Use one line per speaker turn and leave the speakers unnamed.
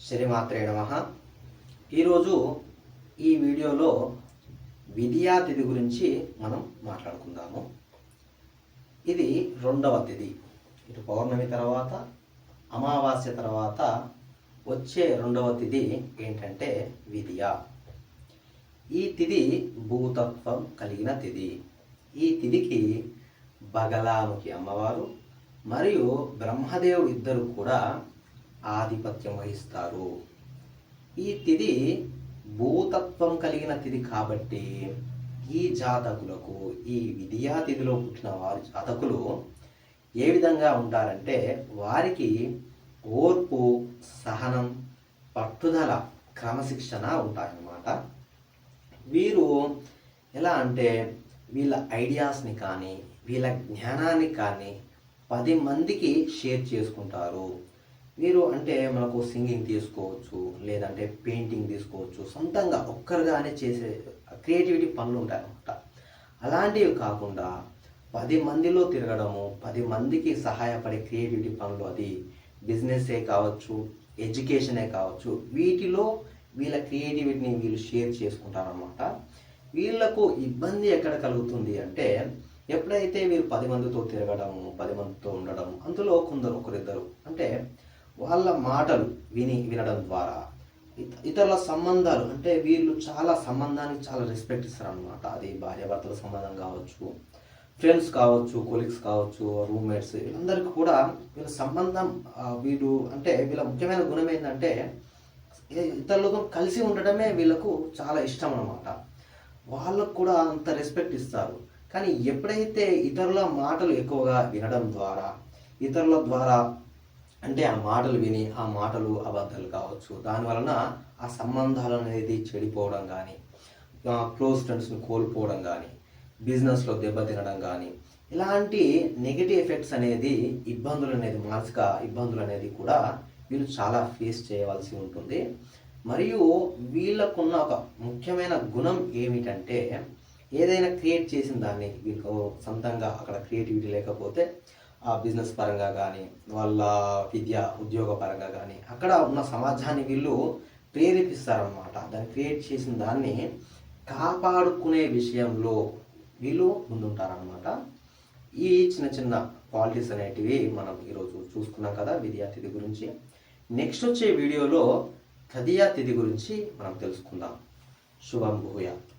శ్రీమాత్రే నమః. ఈరోజు ఈ వీడియోలో విద్యా తిథి గురించి మనం మాట్లాడుకుందాము. ఇది రెండవ తిథి. ఇటు పౌర్ణమి తర్వాత అమావాస్య తర్వాత వచ్చే రెండవ తిథి ఏంటంటే విద్య. ఈ తిథి భూతత్వం కలిగిన తిథి. ఈ తిథికి బగలాముఖి అమ్మవారు మరియు బ్రహ్మదేవుడు ఇద్దరు కూడా ఆధిపత్యం వహిస్తారు. ఈ తిథి భూతత్వం కలిగిన తిథి కాబట్టి ఈ జాతకులకు, ఈ విద్యా తిథిలో పుట్టిన వారి జాతకులు ఏ విధంగా ఉంటారంటే, వారికి ఓర్పు, సహనం, పట్టుదల, క్రమశిక్షణ ఉంటాయన్నమాట. వీరు ఎలా అంటే వీళ్ళ ఐడియాస్ని కానీ వీళ్ళ జ్ఞానాన్ని కానీ 10 మందికి షేర్ చేసుకుంటారు. వీరు అంటే మనకు సింగింగ్ తీసుకోవచ్చు, లేదంటే పెయింటింగ్ తీసుకోవచ్చు, సొంతంగా ఒక్కరుగానే చేసే క్రియేటివిటీ పనులు ఉంటాయన్నమాట. అలాంటివి కాకుండా 10 మందిలో తిరగడము, 10 మందికి సహాయపడే క్రియేటివిటీ పనులు, అది బిజినెసే కావచ్చు, ఎడ్యుకేషనే కావచ్చు, వీటిలో వీళ్ళ క్రియేటివిటీని వీళ్ళు షేర్ చేసుకుంటారన్నమాట. వీళ్ళకు ఇబ్బంది ఎక్కడ కలుగుతుంది అంటే, ఎప్పుడైతే వీరు 10 మందితో తిరగడము, 10 మందితో ఉండడం, అందులో కొందరు ఒకరిద్దరు అంటే వాళ్ళ మాటలు వినడం ద్వారా ఇతరుల సంబంధాలు, అంటే వీళ్ళు చాలా సంబంధానికి చాలా రెస్పెక్ట్ ఇస్తారనమాట. అది భార్యాభర్తల సంబంధం కావచ్చు, ఫ్రెండ్స్ కావచ్చు, కొలీగ్స్ కావచ్చు, రూమ్మేట్స్, వీళ్ళందరికీ కూడా వీళ్ళ సంబంధం, వీళ్ళు అంటే వీళ్ళ ముఖ్యమైన గుణం ఏంటంటే ఇతరులతో కలిసి ఉండడమే వీళ్ళకు చాలా ఇష్టం అన్నమాట. వాళ్ళకు కూడా అంత రెస్పెక్ట్ ఇస్తారు. కానీ ఎప్పుడైతే ఇతరుల మాటలు ఎక్కువగా వినడం ద్వారా, ఇతరుల ద్వారా అంటే ఆ మాటలు విని ఆ మాటలు అబద్ధాలు కావచ్చు, దానివలన ఆ సంబంధాలు అనేది చెడిపోవడం కానీ, క్లోజ్ ఫ్రెండ్స్ని కోల్పోవడం కానీ, బిజినెస్లో దెబ్బతినడం కానీ, ఇలాంటి నెగిటివ్ ఎఫెక్ట్స్ అనేది, ఇబ్బందులు అనేది, మానసిక ఇబ్బందులు అనేది కూడా వీళ్ళు చాలా ఫేస్ చేయవలసి ఉంటుంది. మరియు వీళ్ళకున్న ఒక ముఖ్యమైన గుణం ఏమిటంటే, ఏదైనా క్రియేట్ చేసిన దాన్ని వీళ్ళకు సొంతంగా అక్కడ క్రియేటివిటీ లేకపోతే ఆ బిజినెస్ పరంగా కానీ, వాళ్ళ విద్య ఉద్యోగ పరంగా కానీ, అక్కడ ఉన్న సమాజాన్ని వీళ్ళు ప్రేరేపిస్తారన్నమాట. దాన్ని క్రియేట్ చేసిన దాన్ని కాపాడుకునే విషయంలో వీళ్ళు ముందుంటారనమాట. ఈ చిన్న చిన్న క్వాలిటీస్ అనేటివి మనం ఈరోజు చూసుకున్నాం కదా విద్యా తిథి గురించి. నెక్స్ట్ వచ్చే వీడియోలో తదియా తిథి గురించి మనం తెలుసుకుందాం. శుభం భూయాత్.